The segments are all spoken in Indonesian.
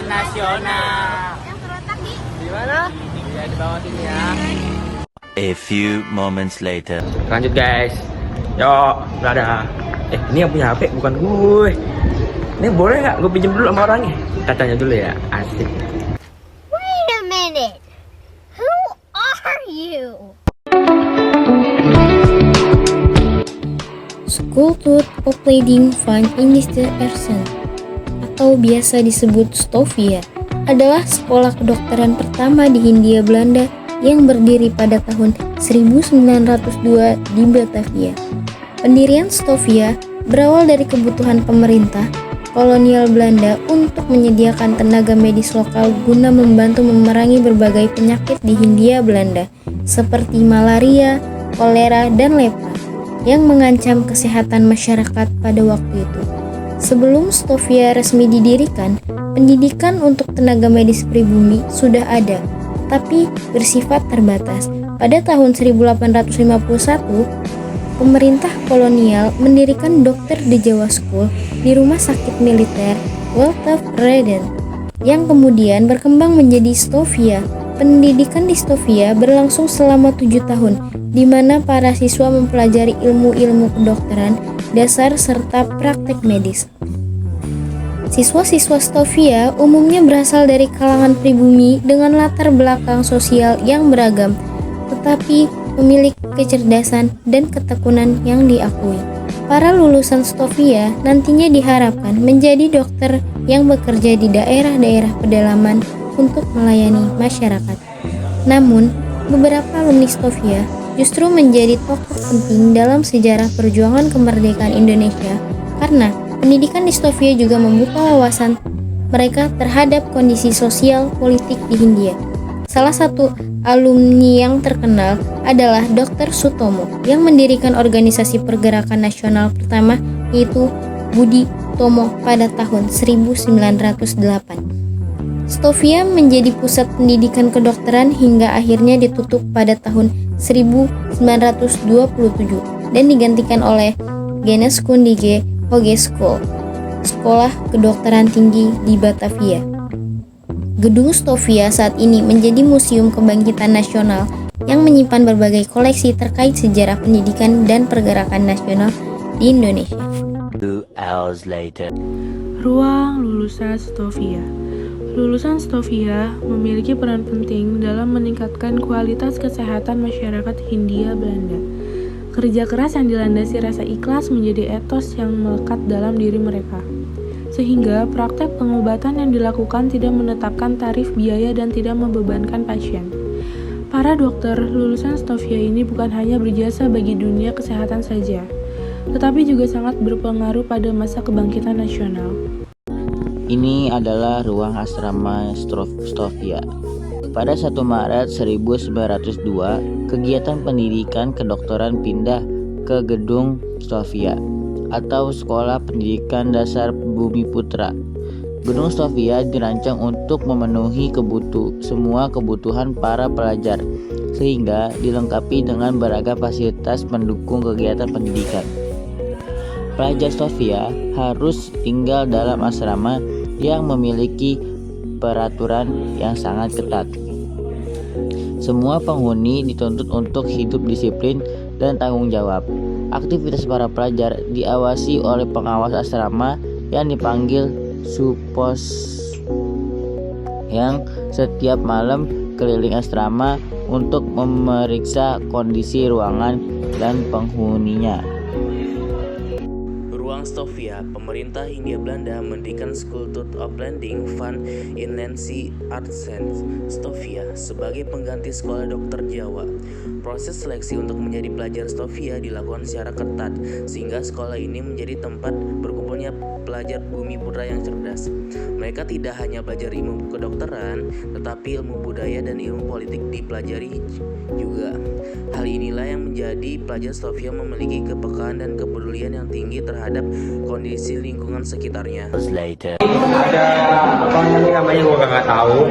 nasional. Yang terletak di mana? Ya di bawah sini ya. A few moments later. Lanjut guys. Yuk, berada. Ini yang punya HP bukan gue. Ini boleh nggak gue pinjam dulu sama orangnya? Kacanya dulu ya, asik. Wait a minute. Who are you? Schoolhood Opleiding van Indische Artsen atau biasa disebut Stovia adalah sekolah kedokteran pertama di Hindia Belanda yang berdiri pada tahun 1902 di Batavia. Pendirian Stovia berawal dari kebutuhan pemerintah kolonial Belanda untuk menyediakan tenaga medis lokal guna membantu memerangi berbagai penyakit di Hindia Belanda seperti malaria, kolera, dan lepra yang mengancam kesehatan masyarakat pada waktu itu. Sebelum Stovia resmi didirikan, pendidikan untuk tenaga medis pribumi sudah ada, tapi bersifat terbatas. Pada tahun 1851, pemerintah kolonial mendirikan Dokter de Jawa School di rumah sakit militer Walter Reden, yang kemudian berkembang menjadi Stovia. Pendidikan di Stovia berlangsung selama 7 tahun, di mana para siswa mempelajari ilmu-ilmu kedokteran, dasar, serta praktek medis. Siswa-siswa Stovia umumnya berasal dari kalangan pribumi dengan latar belakang sosial yang beragam, tetapi memiliki kecerdasan dan ketekunan yang diakui. Para lulusan Stovia nantinya diharapkan menjadi dokter yang bekerja di daerah-daerah pedalaman untuk melayani masyarakat. Namun, beberapa alumni Stovia justru menjadi tokoh penting dalam sejarah perjuangan kemerdekaan Indonesia karena pendidikan di Stovia juga membuka wawasan mereka terhadap kondisi sosial politik di Hindia. Salah satu alumni yang terkenal adalah Dr. Sutomo yang mendirikan organisasi pergerakan nasional pertama, yaitu Budi Tomo pada tahun 1908. Stovia menjadi pusat pendidikan kedokteran hingga akhirnya ditutup pada tahun 1927 dan digantikan oleh Geneeskundige Hogeschool, sekolah kedokteran tinggi di Batavia. Gedung Stovia saat ini menjadi museum kebangkitan nasional yang menyimpan berbagai koleksi terkait sejarah pendidikan dan pergerakan nasional di Indonesia. 2 hours later. Ruang lulusan Stovia. Lulusan Stovia memiliki peran penting dalam meningkatkan kualitas kesehatan masyarakat Hindia Belanda. Kerja keras yang dilandasi rasa ikhlas menjadi etos yang melekat dalam diri mereka. Sehingga praktek pengobatan yang dilakukan tidak menetapkan tarif biaya dan tidak membebankan pasien. Para dokter lulusan Stovia ini bukan hanya berjasa bagi dunia kesehatan saja, tetapi juga sangat berpengaruh pada masa kebangkitan nasional. Ini adalah ruang asrama Stovia. Pada 1 Maret 1902, kegiatan pendidikan kedokteran pindah ke gedung Stovia atau Sekolah Pendidikan Dasar Bumi Putra. Gedung Stovia dirancang untuk memenuhi semua kebutuhan para pelajar, sehingga dilengkapi dengan beragam fasilitas pendukung kegiatan pendidikan. Pelajar Stovia harus tinggal dalam asrama yang memiliki peraturan yang sangat ketat. Semua penghuni dituntut untuk hidup disiplin dan tanggung jawab. Aktivitas para pelajar diawasi oleh pengawas asrama yang dipanggil supos, yang setiap malam keliling asrama untuk memeriksa kondisi ruangan dan penghuninya. Ruang Stovia, pemerintah Hindia Belanda mendirikan Schoolhood Opleiding van Indische Artsen Stovia sebagai pengganti sekolah dokter Jawa. Proses seleksi untuk menjadi pelajar Stovia dilakukan secara ketat, sehingga sekolah ini menjadi tempat berkumpulnya pelajar bumi putra yang cerdas. Mereka tidak hanya belajar ilmu kedokteran, tetapi ilmu budaya dan ilmu politik dipelajari juga. Hal inilah yang menjadi pelajar Stovia memiliki kepekaan dan kepedulian yang tinggi terhadap kondisi lingkungan sekitarnya. Ada apa namanya gue gak tahu.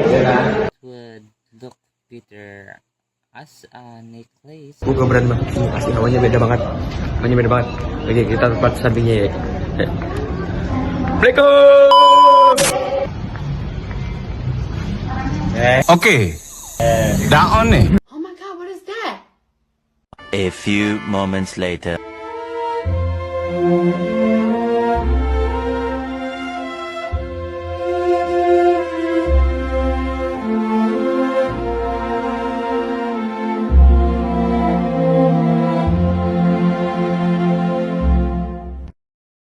Dok Peter as a necklace. Gue gak berani banget. Asli namanya beda banget. Oke, kita tempat sampingnya ya. Assalamualaikum. Oke. Daon nih. A few moments later.